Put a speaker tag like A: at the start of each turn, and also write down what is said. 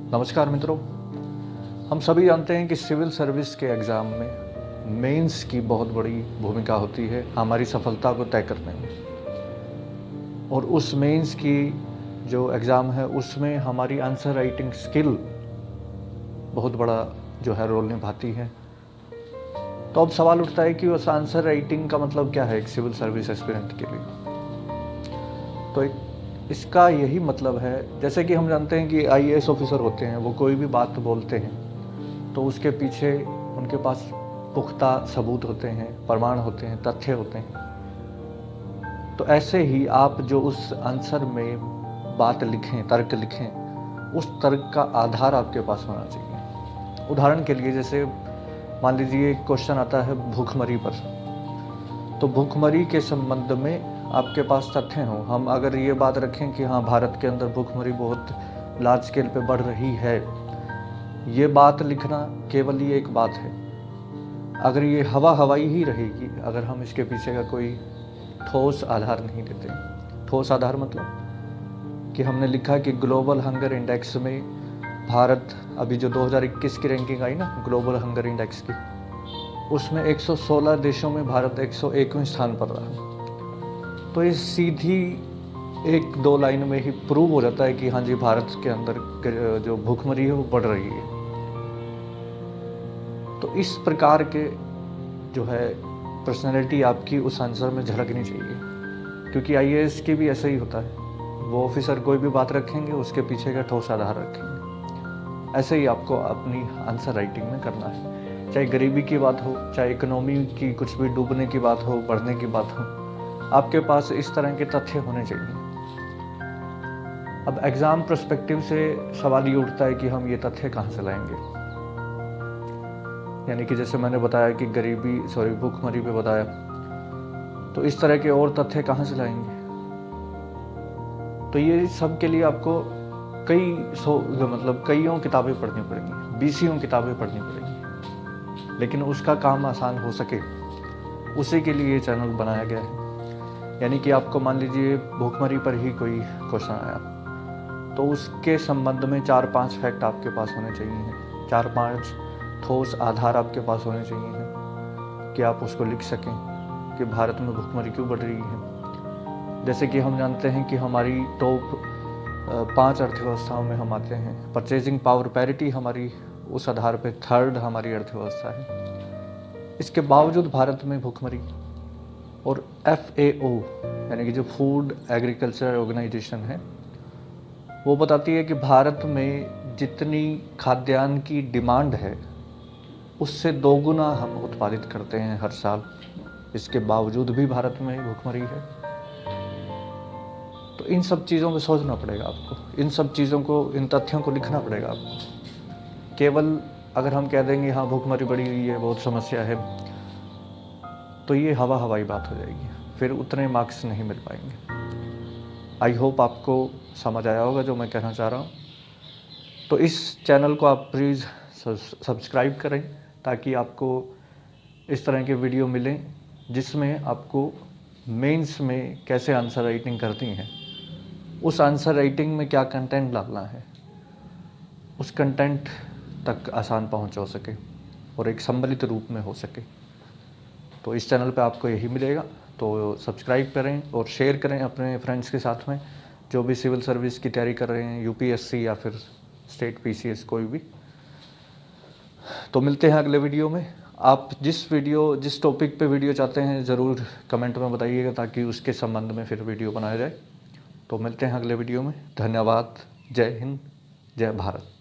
A: नमस्कार मित्रों, हम सभी जानते हैं कि सिविल सर्विस के एग्ज़ाम में मेंस की बहुत बड़ी भूमिका होती है हमारी सफलता को तय करने में। और उस मेंस की जो एग्ज़ाम है उसमें हमारी आंसर राइटिंग स्किल बहुत बड़ा जो है रोल निभाती है। तो अब सवाल उठता है कि उस आंसर राइटिंग का मतलब क्या है एक सिविल सर्विस एस्पिरेंट के लिए। तो इसका यही मतलब है, जैसे कि हम जानते हैं कि आईएएस ऑफिसर होते हैं, वो कोई भी बात बोलते हैं तो उसके पीछे उनके पास पुख्ता सबूत होते हैं, प्रमाण होते हैं, तथ्य होते हैं। तो ऐसे ही आप जो उस आंसर में बात लिखें, तर्क लिखें, उस तर्क का आधार आपके पास होना चाहिए। उदाहरण के लिए जैसे मान लीजिए एक क्वेश्चन आता है भूखमरी पर, तो भूखमरी के संबंध में आपके पास तथ्य हों। हम अगर ये बात रखें कि हाँ, भारत के अंदर भूखमरी बहुत लार्ज स्केल पे बढ़ रही है, ये बात लिखना केवल ये एक बात है। अगर ये हवाई ही रहेगी, अगर हम इसके पीछे का कोई ठोस आधार नहीं देते। ठोस आधार मतलब कि हमने लिखा कि ग्लोबल हंगर इंडेक्स में भारत, अभी जो 2021 की रैंकिंग आई ना ग्लोबल हंगर इंडेक्स की, उसमें 116 देशों में भारत 101वें स्थान पर रहा। तो ये सीधी एक दो लाइन में ही प्रूव हो जाता है कि हाँ जी, भारत के अंदर जो भूखमरी है वो बढ़ रही है। तो इस प्रकार के जो है पर्सनैलिटी आपकी उस आंसर में झलकनी चाहिए, क्योंकि आईएएस की भी ऐसा ही होता है। वो ऑफिसर कोई भी बात रखेंगे, उसके पीछे का ठोस आधार रखेंगे। ऐसे ही आपको अपनी आंसर राइटिंग में करना है, चाहे गरीबी की बात हो, चाहे इकोनॉमी की कुछ भी डूबने की बात हो, बढ़ने की बात हो, आपके पास इस तरह के तथ्य होने चाहिए। अब एग्ज़ाम पर्सपेक्टिव से सवाल ये उठता है कि हम ये तथ्य कहाँ से लाएंगे। यानी कि जैसे मैंने बताया कि भूखमरी पे बताया, तो इस तरह के और तथ्य कहाँ से लाएंगे। तो ये सब के लिए आपको कईयों किताबें पढ़नी पड़ेंगी, बीसियों किताबें पढ़नी पड़ेंगी, लेकिन उसका काम आसान हो सके उसी के लिए ये चैनल बनाया गया है। यानी कि आपको मान लीजिए भूखमरी पर ही कोई क्वेश्चन आया, तो उसके संबंध में 4-5 फैक्ट आपके पास होने चाहिए, 4-5 ठोस आधार आपके पास होने चाहिए कि आप उसको लिख सकें कि भारत में भूखमरी क्यों बढ़ रही है। जैसे कि हम जानते हैं कि हमारी टॉप 5 अर्थव्यवस्थाओं में हम आते हैं। परचेजिंग पावर पैरिटी हमारी उस आधार पर 3rd हमारी अर्थव्यवस्था है। इसके बावजूद भारत में भूखमरी। और FAO यानी कि जो फूड एग्रीकल्चर ऑर्गेनाइजेशन है, वो बताती है कि भारत में जितनी खाद्यान्न की डिमांड है उससे 2 गुना हम उत्पादित करते हैं हर साल। इसके बावजूद भी भारत में भूखमरी है। तो इन सब चीज़ों पे सोचना पड़ेगा आपको, इन सब चीज़ों को, इन तथ्यों को लिखना पड़ेगा आपको। केवल अगर हम कह देंगे हाँ भूखमरी बढ़ी हुई है, बहुत समस्या है, तो ये हवाई बात हो जाएगी, फिर उतने मार्क्स नहीं मिल पाएंगे। आई होप आपको समझ आया होगा जो मैं कहना चाह रहा हूँ। तो इस चैनल को आप प्लीज़ सब्सक्राइब करें, ताकि आपको इस तरह के वीडियो मिलें जिसमें आपको मेंस में कैसे आंसर राइटिंग करती हैं, उस आंसर राइटिंग में क्या कंटेंट डालना है, उस कंटेंट तक आसान पहुँच हो सके और एक सम्मिलित रूप में हो सके। तो इस चैनल पे आपको यही मिलेगा। तो सब्सक्राइब करें और शेयर करें अपने फ्रेंड्स के साथ में, जो भी सिविल सर्विस की तैयारी कर रहे हैं, यूपीएससी या फिर स्टेट पीसीएस कोई भी। तो मिलते हैं अगले वीडियो में। आप जिस टॉपिक पे वीडियो चाहते हैं ज़रूर कमेंट में बताइएगा, ताकि उसके संबंध में फिर वीडियो बनाया जाए। तो मिलते हैं अगले वीडियो में। धन्यवाद। जय हिंद, जय भारत।